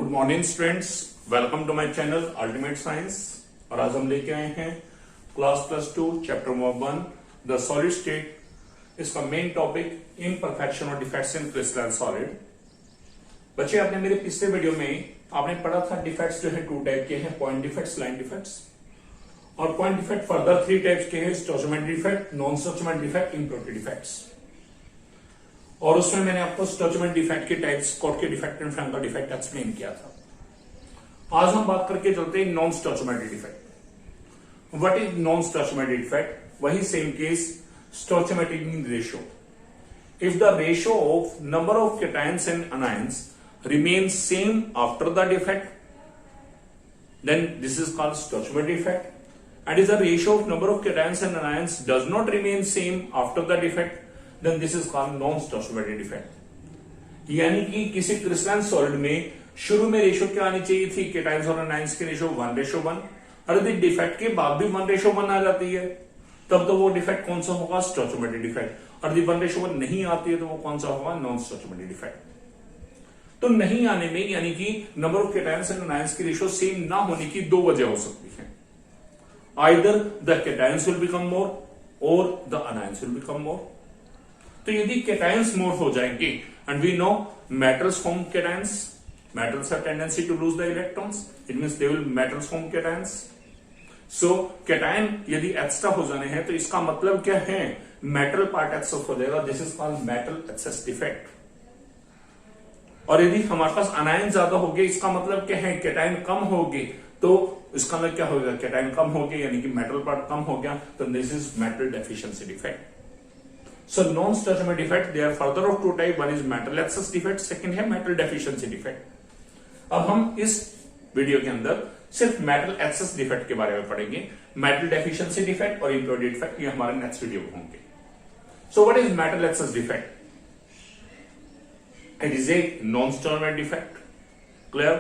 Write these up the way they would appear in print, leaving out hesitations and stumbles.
Good morning students, welcome to my channel ultimate science. और आज हम लेके आए हैं class +2 chapter number 1 the solid state. इसका मेन टॉपिक इम्परफेक्शन और डिफेक्ट्स इन क्रिस्टलाइन सॉलिड। बच्चे, आपने मेरे पिछले वीडियो में आपने पढ़ा था डिफेक्ट्स जो है 2 टाइप के हैं, पॉइंट डिफेक्ट्स, लाइन डिफेक्ट्स। और पॉइंट डिफेक्ट फर्दर 3 टाइप्स के हैं, stoichiometric defect, non stoichiometric defect, impurity defects. और उसमें मैंने आपको स्टोचियोमेट्रिक डिफेक्ट के types, Schottky defect and Frenkel defect explain किया था। आज हम बात करके चलते हैं non stoichiometric defect. What is non stoichiometric defect? वही same case, stoichiometric mean ratio. If the ratio of number of cations and anions remains same after the defect, then this is called stoichiometric defect. And if the ratio of number of cations and anions does not remain same after the defect, then this is called non-stoichiometric defect. यानी कि किसी crystalline solid में शुरू में ratio क्या आनी चाहिए थी, केटाइंस और एनाइंस की रेशियो 1:1। और यदि डिफेक्ट के बाद भी 1:1 आ जाती है तब तो वो डिफेक्ट कौन सा होगा? स्टोचियोमेट्रिक डिफेक्ट। और यदि 1:1 नहीं आती है तो वो कौन सा होगा? Non stoichiometric defect. तो नहीं आने में यानी कि number of cations and anions की रेशियो सेम ना होने की 2 वजह हो सकती है। Either the cations will become more or the anions will become more. तो यदि केटाइंस मोर हो जाएंगे, and we know metals form cations, metals have tendency to lose the electrons, it means they will metals form cations. So cation यदि extra हो जाने हैं तो इसका मतलब क्या है? मेटल पार्ट एक्सेस हो जाएगा। This is called metal excess defect. और यदि हमारे पास अनायन ज्यादा हो गए, इसका मतलब क्या है? केटाइन कम हो गए, तो इसका मतलब क्या होगा? केटाइन कम हो गए यानी कि मेटल पार्ट कम हो गया, तो this is metal deficiency defect. So non-stoichiometric defect, they are further of 2 type. One is metal excess defect, second है metal deficiency defect. अब हम इस वीडियो के अंदर सिर्फ मेटल एक्सेस डिफेक्ट के बारे में पढ़ेंगे। मेटल डेफिशिएंसी डिफेक्ट और इम्प्योरिटी डिफेक्ट ये हमारे नेक्स्ट वीडियो में होंगे। So what is metal excess defect? It is a non stoichiometric defect. Clear?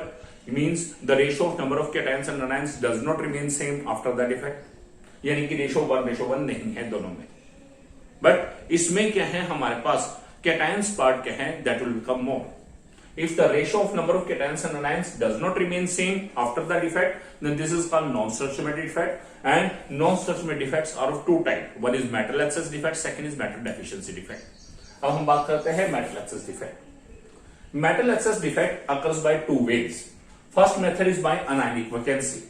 Means the ratio of number of cations and anions does not remain same after the defect, यानी कि ratio 1:1 नहीं है दोनों में। But इसमें क्या है हमारे पास? cations पार्ट क्या है? That will become more. If the ratio of number of cations and anions does not remain same after the defect, then this is called non-stoichiometric defect. And non-stoichiometric defects are of 2 types. One is metal excess defect, second is metal deficiency defect. अब हम बात करते हैं metal excess defect. Metal excess defect occurs by 2 ways. First method is by anionic vacancy,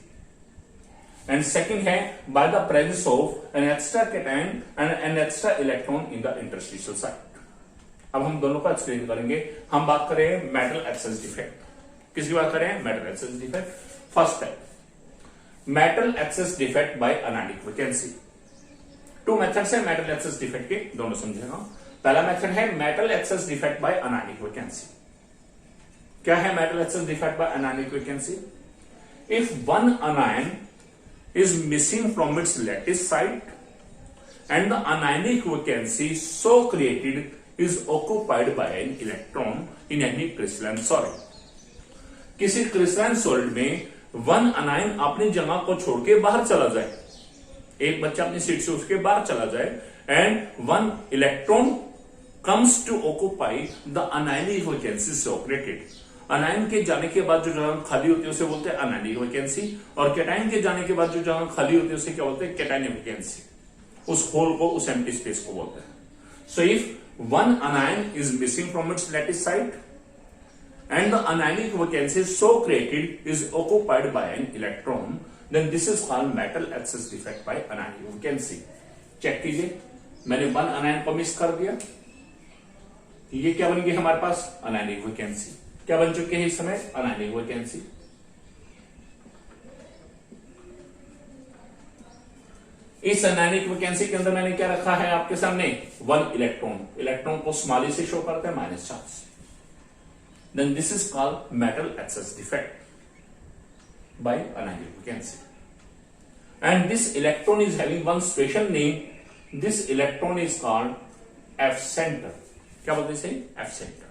and second है by the presence of an extra cation and an extra electron in the interstitial site. अब हम दोनों का explain करेंगे। हम बात करें metal excess defect. किसकी बात करें? Metal excess defect. फर्स्ट है metal excess defect by anionic vacancy. 2 methods है मेटल एक्सेस डिफेक्ट के, दोनों समझेगा। पहला मेथड है metal excess defect by anionic vacancy. क्या है metal excess defect by anionic vacancy? If one anion is missing from its lattice site and the anionic vacancy so created is occupied by an electron in any crystalline solid. किसी crystalline solid में one अनायन अपनी जगह को छोड़ के बाहर चला जाए, एक बच्चा अपनी सीट से उसके बाहर चला जाए, and one electron comes to occupy the anionic vacancy so created. Anion के जाने के बाद जो जगह खाली होती है उसे बोलते हैं अनायनिक वैकेंसी, और कैटायन के जाने के बाद जो जगह खाली होती है उसे क्या बोलते हैं? Cationic vacancy. उस होल को, उस एम्प्टी स्पेस को बोलते हैं। So if one anion is missing from its lattice site and the anionic vacancy so created is occupied by an electron, then this is called metal excess defect by anionic vacancy. Check कीजिए, मैंने 1 anion को miss कर दिया, ये क्या बन गई हमारे पास? anionic vacancy। क्या बन चुके हैं इस समय? anionic vacancy। इस अनायनिक वैकेंसी के अंदर मैंने क्या रखा है आपके सामने? 1 इलेक्ट्रॉन। इलेक्ट्रॉन को स्मॉल से शो करते हैं, minus charge. Then this is called metal excess defect by anionic vacancy. And this electron is having one special name. This electron is called F centre. क्या बोलते हैं इसे? F centre.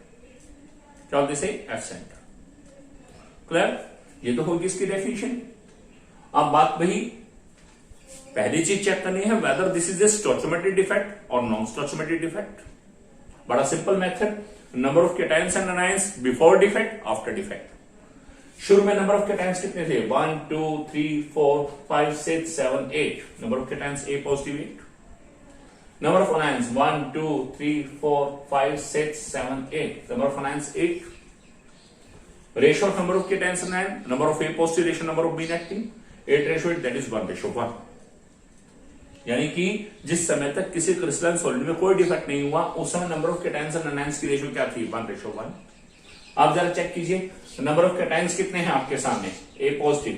क्या बोलते हैं इसे? F centre. क्लियर? ये तो होगी इसकी डेफिनेशन। अब बात वही पहली चीज चेक करनी है whether this is a stoichiometric defect or non stoichiometric defect. बड़ा simple method, number of cations and anions before defect, after defect. शुरू में नंबर ऑफ कैटायंस कितने थे? 1 2 3 4 5 6 7 8। Number of cations A positive 8। Number of anions 1 2 3 4 5 6 7 8। Number of anions 8। Ratio of number of cations and anion, number of A positive ratio number of B negative, 8 ratio 8, that is 1:1। यानी कि जिस समय तक किसी crystalline solid में कोई defect नहीं हुआ उस समय number of cations and anions की रेशियो क्या थी? 1:1। आप जरा चेक कीजिए नंबर ऑफ कैटायंस कितने हैं आपके सामने? A positive,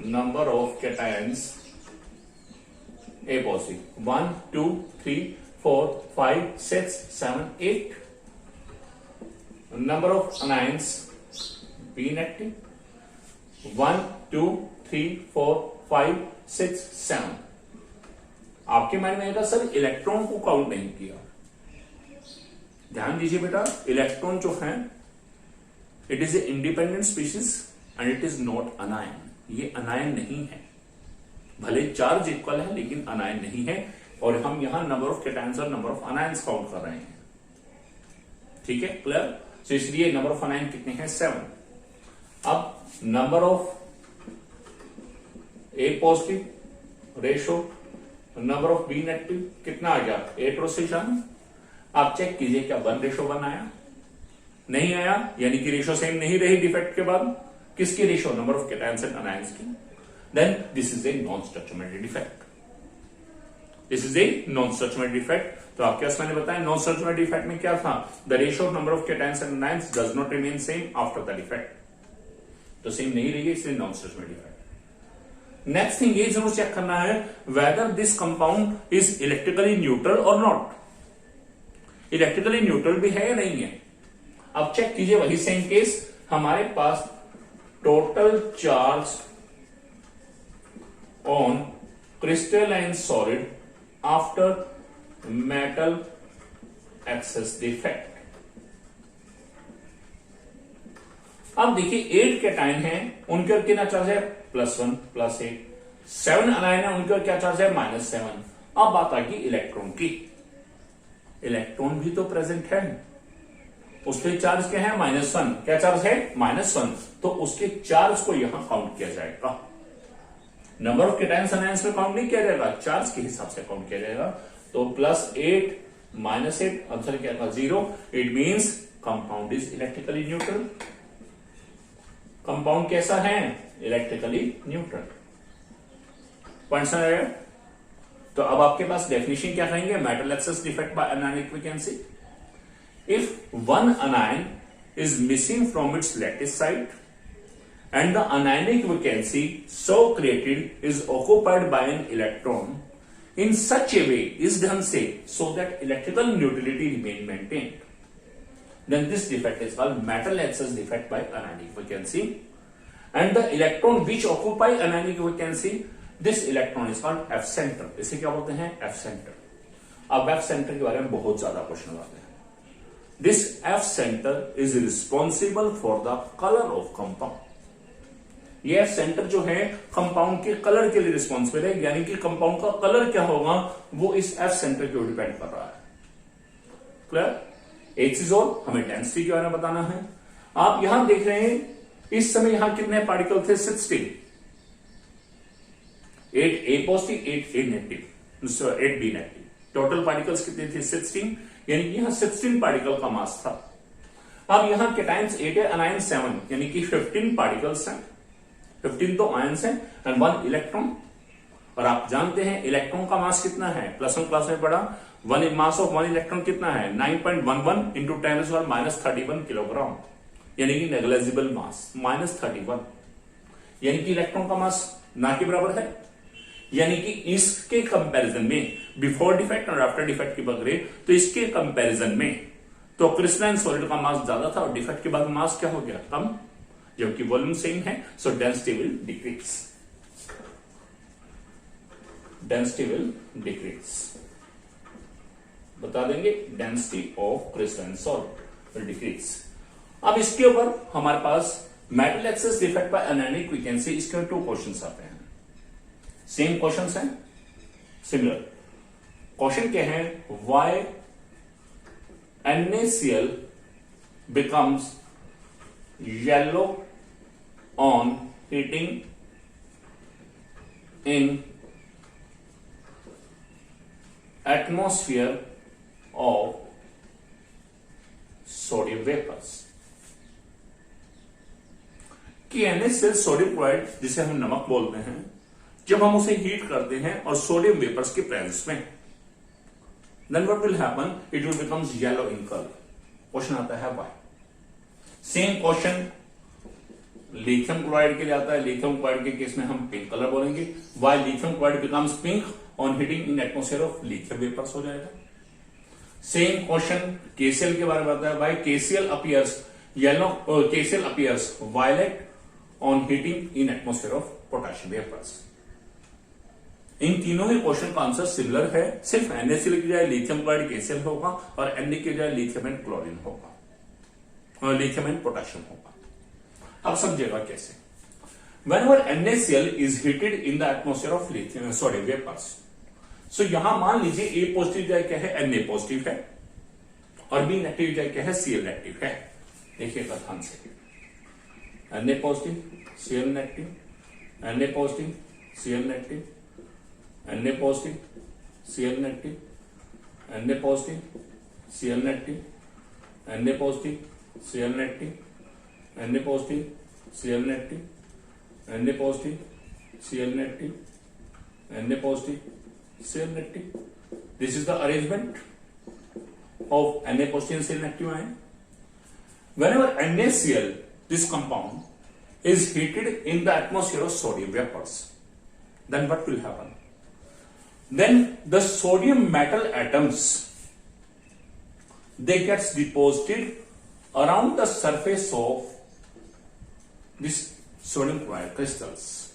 number of cations A positive 1 2 3 4 5 6 7 8। Number of anions B negative 1 2 3 4 5 6 7। आपके माइंड में आएगा सर इलेक्ट्रॉन को काउंट नहीं किया। ध्यान दीजिए बेटा, इलेक्ट्रॉन जो है it is a independent species and it is not अनायन। ये अनायन नहीं है, भले चार्ज इक्वल है लेकिन अनायन नहीं है। और हम यहां नंबर ऑफ कैटायंस और नंबर ऑफ अनायंस काउंट कर रहे हैं। ठीक है, क्लियर? तो इसलिए नंबर ऑफ अनायन कितने हैं? 7। अब number of A positive ratio number of B negative कितना आ गया? 8 रोटेशन। आप चेक कीजिए क्या 1:1 आया? नहीं आया, यानी कि रेशो सेम नहीं रही डिफेक्ट के बाद। किसकी ratio? Number of cations and anions की। Then this is a non stoichiometry defect. This is a non stoichiometry defect. तो आपके पास मैंने बताया नॉन स्टोइचियोमेट्री डिफेक्ट में क्या था? The ratio of number of cations and anions does not remain same after the defect. तो same नहीं रही, इसलिए non stoichiometry defect. Next thing ये जरूर चेक करना है whether this compound is electrically neutral और नॉट। इलेक्ट्रिकली न्यूट्रल भी है या नहीं है? अब चेक कीजिए वही सेम केस। हमारे पास total charge on crystalline solid after metal excess defect. अब देखिए 8 कैटायन है, उनका कितना चार्ज है? +1 +8। 7 अनायन है, उनका क्या चार्ज है? -7। अब बात आ गई इलेक्ट्रॉन की। इलेक्ट्रॉन भी तो प्रेजेंट है, उस पर चार्ज क्या है? -1। क्या चार्ज है? -1। तो उसके चार्ज को यहां काउंट किया जाएगा। नंबर ऑफ कैटायंस अनायंस में काउंट नहीं किया जाएगा, चार्ज के हिसाब से काउंट किया जाएगा। तो +8 -8 आंसर क्या था? 0। It means compound is electrically neutral. Compound कैसा है? Electrically neutral. पॉइंट समझ आया? तो अब आपके पास डेफिनेशन क्या कहेंगे? Metal excess defect by anionic vacancy. If one anion is missing from its lattice site and the anionic vacancy so created is occupied by an electron in such a way is done say so that electrical neutrality remain maintained, then this defect is called metal excess defect by anionic vacancy. And the electron which occupy anionic vacancy, this electron is called F center. इसे क्या बोलते हैं? F center. अब F center के बारे में बहुत ज्यादा क्वेश्चन आते हैं। This F center is responsible for the color of compound. ये सेंटर जो है कंपाउंड के कलर के लिए रिस्पॉन्सिबल है, यानी कि कंपाउंड का कलर क्या होगा वो इस एफ सेंटर के ऊपर डिपेंड कर रहा है। क्लियर? एक चीज और, हमें डेंसिटी के बारे में बताना है। आप यहां देख रहे हैं इस समय यहां कितने पार्टिकल थे? 16। 8 A positive, 8 A negative, 8 B negative. Total particles कितने थे? 16। यानी कि यहां 16 पार्टिकल का मास था। अब यहां कैटायंस 8 है, अनायन 7, यानी कि 15 पार्टिकल्स हैं। 15 तो आयंस हैं एंड 1 इलेक्ट्रॉन। और आप जानते हैं इलेक्ट्रॉन का मास कितना है? +1 क्लास में पढ़ा, मास ऑफ 1 इलेक्ट्रॉन कितना है? 9.11 इंटू 10⁻³ किलोग्राम, यानी कि नेग्लिजिबल मास -31। यानी कि इलेक्ट्रॉन का मास ना के बराबर है। यानी कि इसके कंपैरिजन में बिफोर डिफेक्ट और आफ्टर डिफेक्ट की बात करें तो इसके कंपैरिजन में तो क्रिस्टलाइन सॉलिड का मास ज्यादा था और डिफेक्ट के बाद मास क्या हो गया? कम, जबकि वॉल्यूम सेम है। So density will decrease. Density will decrease बता देंगे, density of crystalline solid will decrease. अब इसके ऊपर हमारे पास metal excess defect by anionic vacancy, इसके 2 क्वेश्चंस आते हैं। सेम क्वेश्चंस हैं, सिमिलर क्वेश्चन क्या है? Why NaCl becomes yellow on heating in atmosphere of sodium vapors. कि NaCl सोडियम क्लोराइड जिसे हम नमक बोलते हैं, जब हम उसे हीट करते हैं और सोडियम वेपर्स के प्रेजेंस में, then what will happen? It will becomes yellow in color. Question आता है why? Same question lithium chloride के लिए आता है. लिथियम क्लोराइड के केस में हम पिंक कलर बोलेंगे. why lithium chloride becomes pink on heating in atmosphere of lithium vapors हो जाएगा. सेम क्वेश्चन KCl के बारे में आता है. why KCl appears yellow, KCl appears violet on heating in atmosphere of potassium vapors. इन तीनों ही question का आंसर सिमिलर है, सिर्फ NaCl की जाए लिथियम क्लोराइड KCl होगा और Na की जाए लिथियम एंड क्लोरीन होगा और लिथियम एंड पोटेशियम होगा. अब समझिएगा कैसे. Whenever NaCl is heated in the atmosphere of lithium sodium vapors, so यहां मान लीजिए A पॉजिटिव जाए क्या है, Na पॉजिटिव है और B नेगेटिव जाए क्या है, Cl नेगेटिव है. देखिएगा ध्यान से. Na positive, Cl negative, Na positive, Cl negative, Na positive, Cl negative, Na positive, Cl negative, Na positive, Cl negative, Na positive, Cl negative, Na positive, Cl negative, Na positive, Cl negative. This is the arrangement of Na positive and Cl negative ion. Whenever NaCl, this compound, is heated in the atmosphere of sodium vapors, then what will happen? Then the sodium metal atoms, they gets deposited around the surface of this sodium chloride crystals.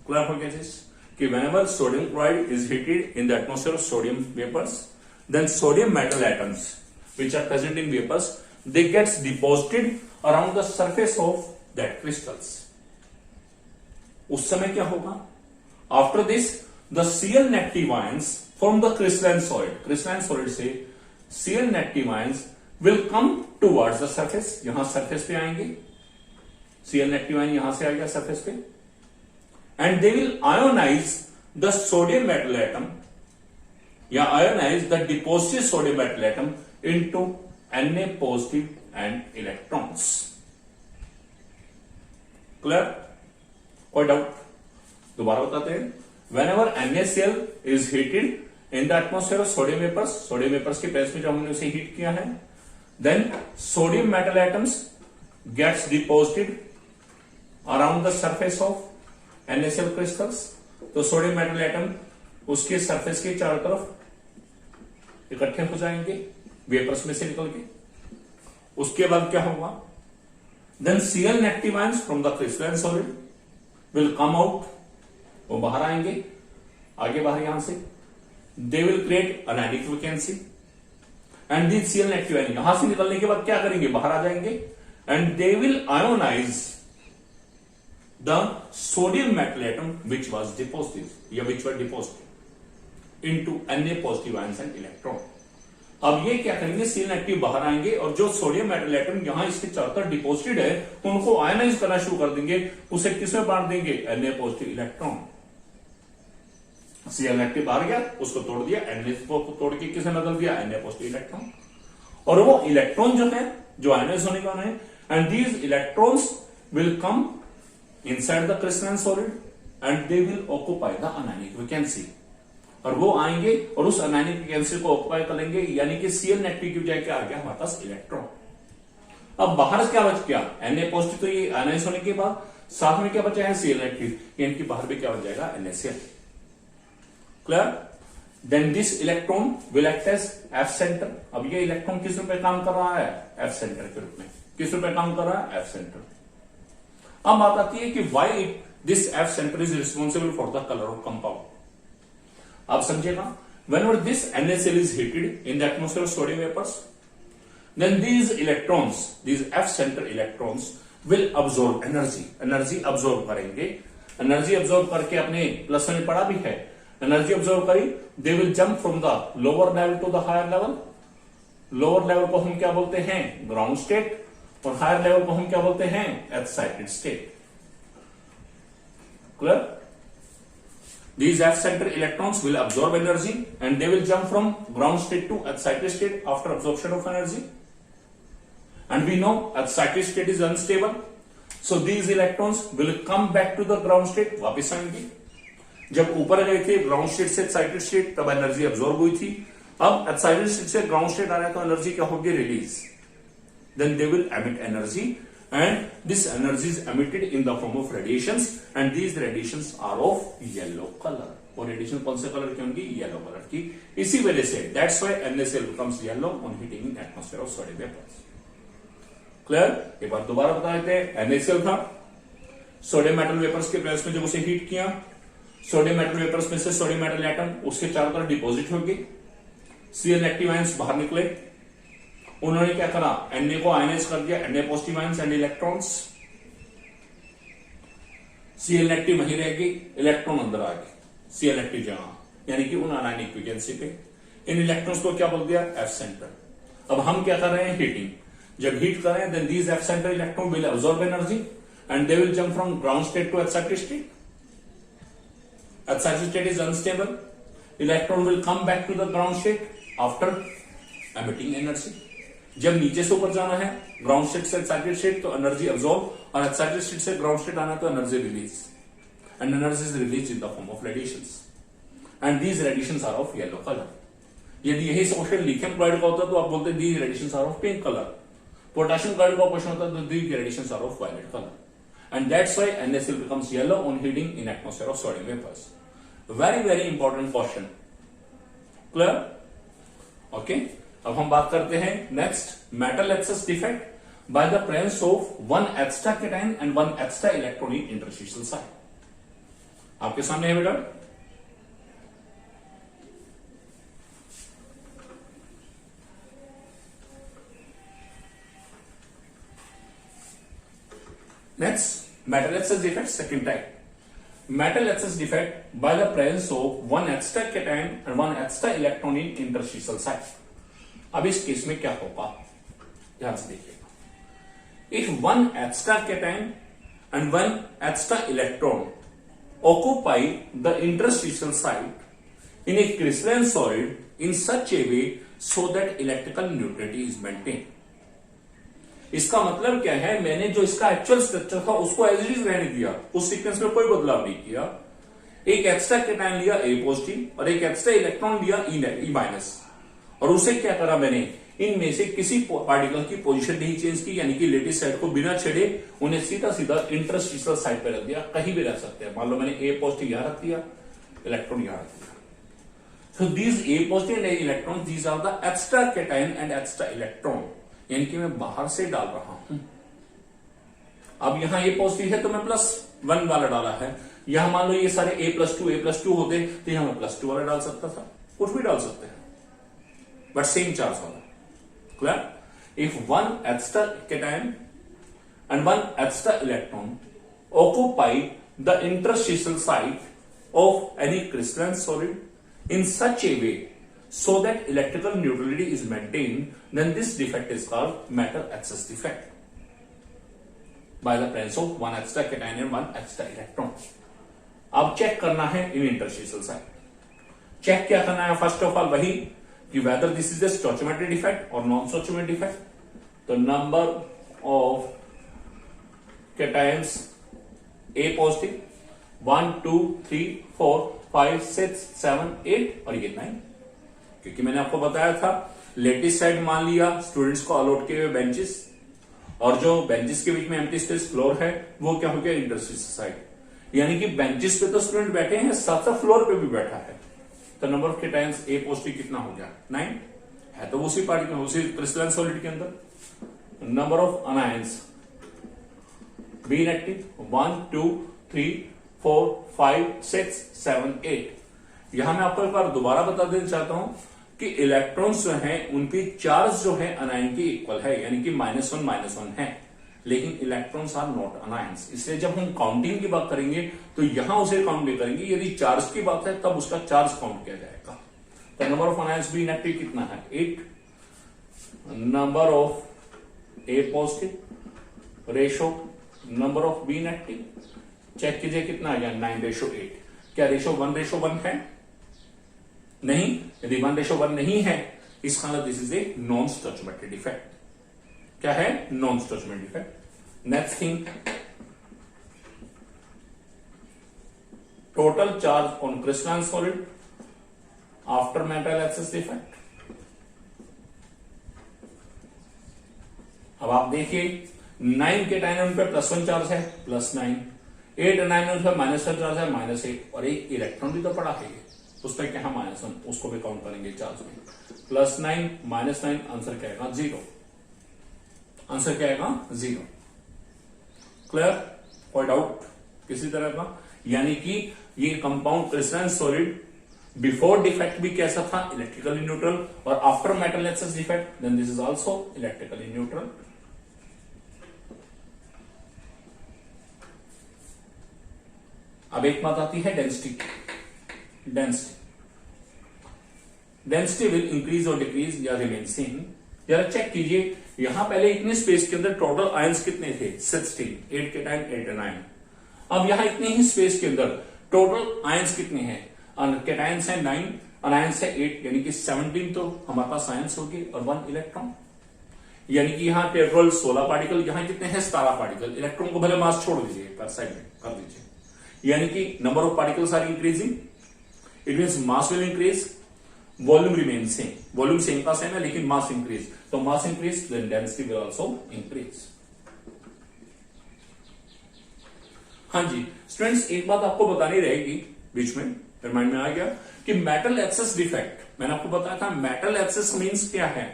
Clear हो गया this? कि whenever sodium chloride is heated in the atmosphere of sodium vapors, then sodium metal atoms which are present in vapors, they gets deposited around the surface of that crystals. उस समय क्या होगा? After this, the Cl negative ions from the crystalline solid से Cl negative ions will come towards the surface. यहां surface पे आएंगे. Cl negative ion यहां से आ गया surface पे, and they will ionize the sodium metal atom या ionize the deposited sodium metal atom into Na positive and electrons. Clear? कोई doubt? दोबारा बताते हैं. Whenever NaCl is heated in the atmosphere of sodium vapors के presence में जब हमने उसे हीट किया है, then sodium metal atoms gets deposited around the surface of NaCl crystals. तो सोडियम मेटल एटम उसके सरफेस के चारों तरफ इकट्ठे हो जाएंगे वेपर्स में से निकल के. उसके बाद क्या होगा? Then Cl negative ions from the crystalline solid will come out. वो बाहर आएंगे, आगे बाहर यहां से. They will create anionic vacancy. And these Cl negative ions यहां से निकलने के बाद क्या करेंगे? बाहर आ जाएंगे. And they will ionize the sodium metal atom which was deposited या which were deposited into Na positive ions and electron. अब ये क्या करेंगे? Cl नेगेटिव बाहर आएंगे और जो सोडियम मेटल एटम यहां इसके चारों तरफ डिपोजिटेड है उनको आयनाइज करना शुरू कर देंगे. उसे किसमें बांट देंगे? Na positive electron. Cl negative बाहर गया, उसको तोड़ दिया, Na को तोड़ के किसे बदल दिया? Na positive electron. और वो इलेक्ट्रॉन जो है जो आयनाइज होने का है, and these electrons will come inside the crystalline solid and they will occupy the anionic vacancy. और वो आएंगे और उस anionic vacancy को ऑक्युपाई करेंगे, यानी कि Cl नेगेटिव की बजाय क्या आ गया हमारे पास? इलेक्ट्रॉन. अब बाहर क्या बच गया? Na positive. तो ये आयनाइज होने के बाद साथ में क्या बचा है? Cl negative. इनकी बाहर भी क्या बच जाएगा? NaCl. Clear? Then this electron will act as F centre. अब ये इलेक्ट्रॉन किस रूप में काम कर रहा है? F सेंटर के रूप में. किस रूप में काम कर रहा है? F centre. अब बात आती है कि why this F centre is responsible for the colour of compound. आप समझिएगा. Whenever this NaCl is heated in the atmosphere of sodium vapors, then these electrons, these F center electrons will absorb energy. Energy absorb करेंगे. Energy absorb करके अपने plus में पढ़ा भी है. Energy absorb करी, they will jump from the lower level to the higher level. Lower level को हम क्या बोलते हैं? Ground state. और हायर लेवल को हम क्या बोलते हैं, excited state. Clear? These F-center electrons will absorb energy and they will jump from ground state to excited state after absorption of energy. And we know excited state is unstable. So these electrons will come back to the ground state. वापस आएंगे। जब ऊपर गए थे ground state से excited state, तब energy absorb हुई थी। अब एक्साइटेड स्टेट से ग्राउंड स्टेट आ रहा है तो एनर्जी क्या होगी, release. Then they will emit energy and this energy is emitted in the form of radiations and these radiations are of yellow color। और रेडिएशन कौन से कलर की होंगी, येलो कलर की। इसी वजह से that's why NaCl becomes yellow on heating in atmosphere of sodium vapors। Clear? एक बार दोबारा बता देते हैं। NaCl था, सोडियम मेटल वेपर्स के प्रेस में जब उसे हीट किया, सोडियम मेटल वेपर्स में से सोडियम मेटल एटम उसके चारों तरफ डिपॉजिट हो गए, Cl नेगेटिव आयंस बाहर निकले। उन्होंने क्या करा, Na को आयनाइज कर दिया, Na positive ions and electrons. Cl negative वहीं रह गई, इलेक्ट्रॉन अंदर आ गए Cl नेगेटिव जगह, यानी कि उन आयनिक फ्रीक्वेंसी पे। इन इलेक्ट्रॉन्स को क्या बोल दिया, एफ सेंटर। अब हम क्या कर रहे हैं, हीटिंग। जब हीट कर रहे हैं, then these F centre electron will absorb energy and they will jump from ground state to excited state. Excited state is unstable, electron will come back to the ground state after emitting energy. जब नीचे से ऊपर जाना है ground state से excited state तो energy absorb, और excited state से ग्राउंड स्टेट आना तो energy release, and energy is release in the form of radiations and these radiations are of yellow colour. यदि यही क्वेश्चन लिथियम क्लोराइड का होता तो आप बोलते these radiations are of pink colour. Potassium chloride का क्वेश्चन होता तो these radiations are of violet colour. And that's why NaCl becomes yellow on heating in atmosphere of sodium vapors। very important question। Clear? Okay, अब हम बात करते हैं next, metal excess defect by the presence of one extra cation and one extra electron in interstitial site. आपके सामने है बेटा। Next, metal excess defect second type. Metal excess defect by the presence of one extra cation and one extra electron in interstitial site। अब इस case में क्या होगा, ध्यान से देखिएगा। If one extra cation and one extra electron occupy the interstitial site in a crystalline solid in such a way so that electrical neutrality is maintained। इसका मतलब क्या है, मैंने जो इसका एक्चुअल स्ट्रक्चर था उसको एज इट इज रहने दिया, उस सीक्वेंस में कोई बदलाव नहीं किया। एक एक्स्ट्रा कैटायन लिया A पॉजिटिव और एक एक्स्ट्रा इलेक्ट्रॉन लिया E माइनस, और उसे क्या करा मैंने, इनमें से किसी पार्टिकल की पोजीशन नहीं चेंज की, यानी कि लेटिस साइड को बिना छेड़े उन्हें सीधा सीधा इंटरस्टिशियल साइड पे रख दिया। कहीं भी रख सकते हैं, मान लो मैंने A पॉजिटिव यहां रख दिया, इलेक्ट्रॉन यहां रख दिया। So these A positive and electron, these are the extra cation and extra electron, यानी कि मैं बाहर से डाल रहा हूं। अब यहां A पॉजिटिव है तो मैं +1 वाला डाला है, यहां मान लो ये सारे A+2 होते तो यहां मैं +2 वाला डाल सकता था, कुछ भी डाल सकते हैं, बट सेम चार्ज वाला। Clear? If one extra cation and one extra electron occupy the interstitial site of any crystalline solid in such A way so that electrical neutrality is maintained, then this defect is called metal excess defect by the presence of one extra cation and one extra electron। अब check करना है इन interstitial site. Check क्या करना है, first of all वही कि whether this is the stoichiometric defect or non stoichiometric defect. तो number of cations A positive 1 2 3 4 5 6 7 8 और ये 9, क्योंकि मैंने आपको बताया था लेटिस साइड मान लिया स्टूडेंट्स को अलॉट किए हुए बेंचेस, और जो बेंचेस के बीच में एम्प्टी स्पेस फ्लोर है वो क्या हो गया, इंटरस्टिशियल साइड, यानी कि बेंचेस पे तो स्टूडेंट बैठे हैं, साथ साथ फ्लोर पे भी बैठा है। तो number of cations A positive कितना हो गया, 9 है, तो उसी पार्टिकल में उसी क्रिस्टलाइन सॉलिड के अंदर। Number of anions B negative 1 2 3 4 5 6 7 8। यहां मैं आपको एक बार दोबारा बता देना चाहता हूं कि इलेक्ट्रॉन्स जो हैं उनकी चार्ज जो है अनायन की इक्वल है, यानी कि -1 है, लेकिन इलेक्ट्रॉन्स आर नॉट अनायंस। इसलिए जब हम काउंटिंग की बात करेंगे तो यहां उसे काउंट नहीं करेंगे, यदि चार्ज की बात है तब उसका चार्ज काउंट किया जाएगा। तो number of anions B negative कितना है, 8। Number of A positive ratio number of B inactive, check कीजिए कितना आ गया 9:8। क्या रेशो 1:1 है? नहीं। यदि 1:1 नहीं है इसका मतलब this is a non stoichiometric defect. क्या है? Non stoichiometric defect. Next thing, total charge on crystalline solid after metal excess defect. अब आप देखिए 9 के टाइम पे +1 चार्ज है +9, 8 और 9 पे -1 चार्ज है -8, और एक इलेक्ट्रॉन भी तो पड़ा है ये, उसका क्या है -1, उसको भी काउंट करेंगे चार्ज में। +9 -9 आंसर क्या आएगा? 0। आंसर क्या आएगा? 0। क्लियर? कोई डाउट किसी तरह का? यानी कि ये compound crystalline solid before defect भी कैसा था? इलेक्ट्रिकली न्यूट्रल, और after metal excess defect then this is also electrically neutral. अब एक बात आती है डेंसिटी। डेंसिटी विल इंक्रीज और डिक्रीज या रिमेन सेम। जरा चेक कीजिए, यहां पहले इतने स्पेस के अंदर टोटल आयंस कितने थे? 16, 8 के टाइम 8 और 9। अब यहां इतने ही स्पेस के अंदर टोटल आयंस कितने हैं? कैटायंस है 9, अनायंस है 8, यानी कि 17 तो हमारे पास आयंस हो गए और 1 इलेक्ट्रॉन। यानी कि यहां टोटल 16 पार्टिकल, यहां कितने हैं? 17 पार्टिकल। इलेक्ट्रॉन को भले मास छोड़ दीजिए, पर साइड में कर दीजिए, यानी कि number of particles are increasing, it means mass will increase, volume remain same. Volume same का सेम है लेकिन मास इंक्रीज, तो mass increase then density will also increase. हाँ जी स्टूडेंट्स, एक बात आपको बतानी रहेगी बीच में, माइंड में आ गया कि मेटल एक्सेस डिफेक्ट। मैंने आपको बताया था मेटल एक्सेस मींस क्या है?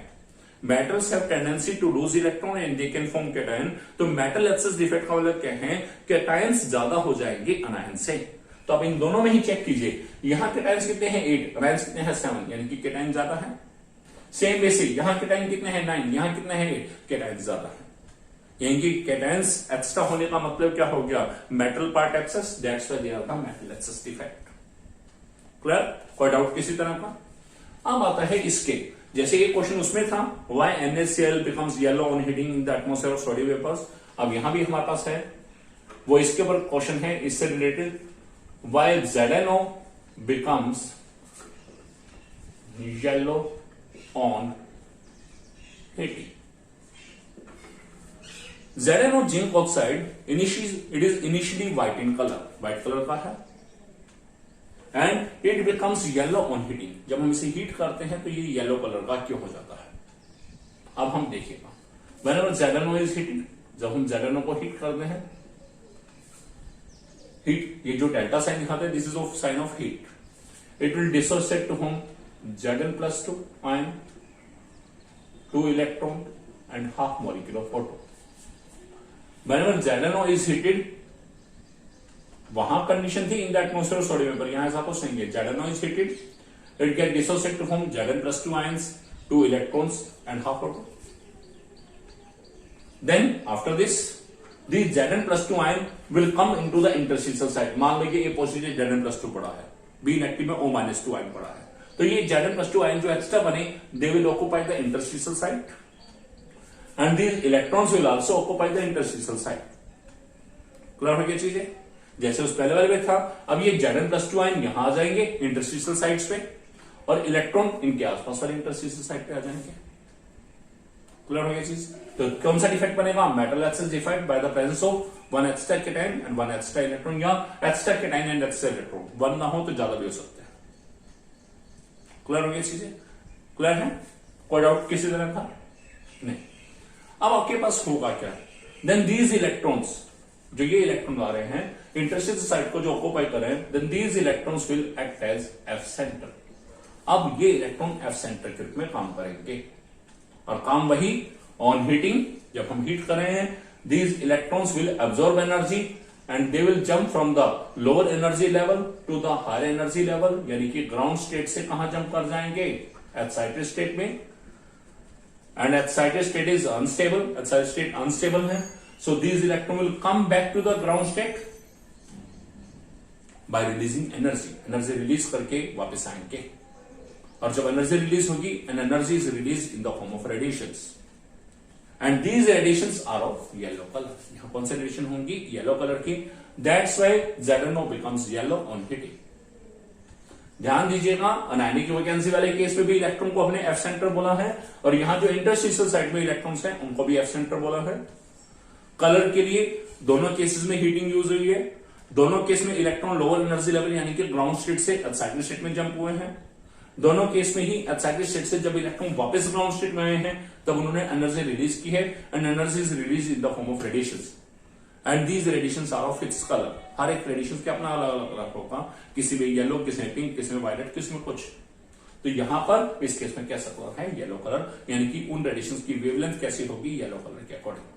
Metals have tendency to lose electron and they can form cation. तो मेटल एक्सेस डिफेक्ट का मतलब क्या है? कैटायंस ज्यादा हो जाएंगे अनायन से। तो आप इन दोनों में ही चेक कीजिए, यहां कैटायंस कितने हैं? 8, अनायंस कितने हैं? 7, यानी कि कैटायन ज्यादा है। सेम वे से यहां कैटायन कितने हैं? 9, यहां कितने हैं? 8, कैटायन ज्यादा है। यानी कि कैटायंस एक्स्ट्रा होने का मतलब क्या हो गया? Metal part excess, that's why they are the metal excess defect. Clear? कोई डाउट किसी तरह का? अब आता है इसके, जैसे ये क्वेश्चन उसमें था, why NaCl becomes yellow on heating in the atmosphere of sodium vapours. अब यहां भी हमारे पास है, वो इसके ऊपर क्वेश्चन है इससे related, why ZnO becomes yellow on heating. ZnO zinc oxide it is initially white in colour, white colour का है, and it becomes yellow on heating. जब हम इसे हीट करते हैं तो ये येलो कलर का क्यों हो जाता है? अब हम देखिएगा, whenever ZnO is heated, जब हम ZnO को हीट करते हैं, हीट, ये जो डेल्टा साइन दिखाते हैं this is of sign of heat, it will dissociate to हम Zn+2 ion, 2 electron and half molecule of proton. Whenever ZnO is heated, वहां कंडीशन थी in the atmosphere of sodium vapour, यहां ऐसा कुछ नहीं है। ZnO is heated, it get dissociate to form Zn+2 ions, 2 electrons and half proton. Then after this, the Zn+2 ion will come into the interstitial site। मान लीजिए ये positive Zn+2 पड़ा है, B नेगेटिव में O-2 आयन पड़ा है, तो ये Zn+2 आयन जो एक्स्ट्रा बने, they will occupy the interstitial site and these electrons will also occupy the interstitial site। Clear हो गया चीजें? जैसे उस पहले वाले में था, अब ये Zn+2 आयन यहां आ जाएंगे इंटरस्टिशियल साइट्स पे, और इलेक्ट्रॉन इनके आसपास वाले इंटरस्टिशियल साइट पे आ जाएंगे। क्लियर हो गया चीज? तो कौन सा डिफेक्ट बनेगा? Metal excess defect by the presence of 1 extra cation and 1 extra electron, या extra cation and extra electron, 1 ना हो तो ज्यादा भी हो सकते हैं। क्लियर हो गया चीजें? क्लियर है? कोई डाउट किसी तरह का? नहीं। अब आपके पास होगा क्या? देन दीज इलेक्ट्रॉन्स, जो ये इलेक्ट्रॉन आ रहे हैं इंटरस्टिशियल साइट को जो ऑक्यूपाई कर रहे हैं, then these electrons will act as F centre. अब ये इलेक्ट्रॉन एफ सेंटर के रूप में काम करेंगे, और काम वही ऑन हीटिंग, जब हम हीट कर रहे हैं, these electrons will absorb energy and they will jump from the lower energy level to the higher energy level, यानी कि ग्राउंड स्टेट से कहां जंप कर जाएंगे? एक्साइटेड स्टेट में, and excited state is unstable, excited state unstable है, so these electron will come back to the ground state by releasing energy, energy release करके वापस आएंगे, और जब एनर्जी रिलीज होगी, and energy is release in the form of radiations, and these radiations are of yellow colour. यहां कौन सी radiation होंगी? येलो कलर की। That's why ZnO becomes yellow on heating. ध्यान दीजिएगा, अनायनिक वैकेंसी वाले केस में भी इलेक्ट्रॉन को हमने एफ सेंटर बोला है, और यहां जो इंटरस्टिशियल साइड में इलेक्ट्रॉन्स हैं उनको भी एफ सेंटर बोला है। कलर के लिए दोनों केसेस में हीटिंग यूज हुई है। दोनों केस में इलेक्ट्रॉन लोअर एनर्जी लेवल यानी कि ग्राउंड स्टेट से एक्साइटेड स्टेट में जंप हुए हैं। दोनों केस में ही एक्साइटेड स्टेट से जब इलेक्ट्रॉन वापस ग्राउंड स्टेट में आए हैं तब उन्होंने एनर्जी रिलीज की है, and energy is release in the form of radiations, and these radiations are of fix colour. हर एक रेडिएशन के अपना अलग अलग कलर होगा, किसी में येलो, किसी में पिंक, किसी में वायलेट, किसी में कुछ। तो यहां पर इस केस में कैसा कलर है? येलो कलर, यानी कि उन रेडिएशंस की वेवलेंथ कैसी होगी? येलो कलर के अकॉर्डिंग।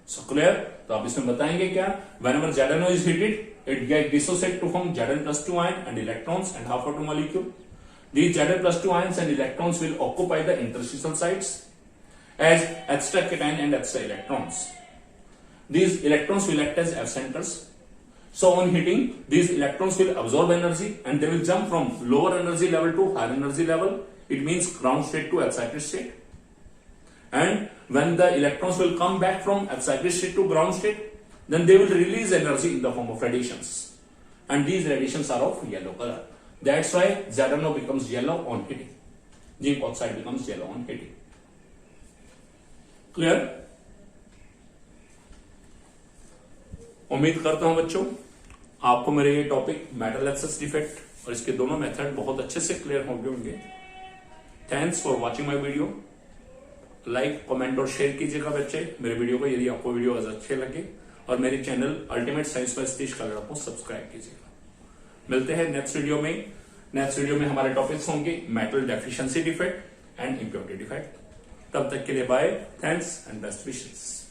So clear? तो आप इसमें बताएंगे क्या? Whenever ZnO is heated, it get dissociate to form Zn+2 ion and electrons and half atom molecule. These Zn+2 ions and electrons will occupy the interstitial sites as extra cation and extra electrons. These electrons will act as F centers. So on heating, these electrons will absorb energy and they will jump from lower energy level to higher energy level. It means ground state to excited state. And when the electrons will come back from excited state to ground state, then they will release energy in the form of radiations, and these radiations are of yellow color. That's why ZnO becomes yellow on heating. Zinc oxide becomes yellow on heating. Clear? उम्मीद करता हूं बच्चों आपको मेरे ये topic metal excess defect और इसके दोनों मेथड बहुत अच्छे से क्लियर हो गए होंगे। Thanks for watching my video. Like, comment और शेयर कीजिएगा बच्चे मेरे वीडियो को यदि आपको वीडियो अच्छे लगे, और मेरे channel ultimate science by Satish Kalra को सब्सक्राइब कीजिएगा। मिलते हैं नेक्स्ट वीडियो में। नेक्स्ट वीडियो में हमारे टॉपिक्स होंगे metal deficiency defect and impurity defect. तब तक के लिए bye, thanks and best wishes.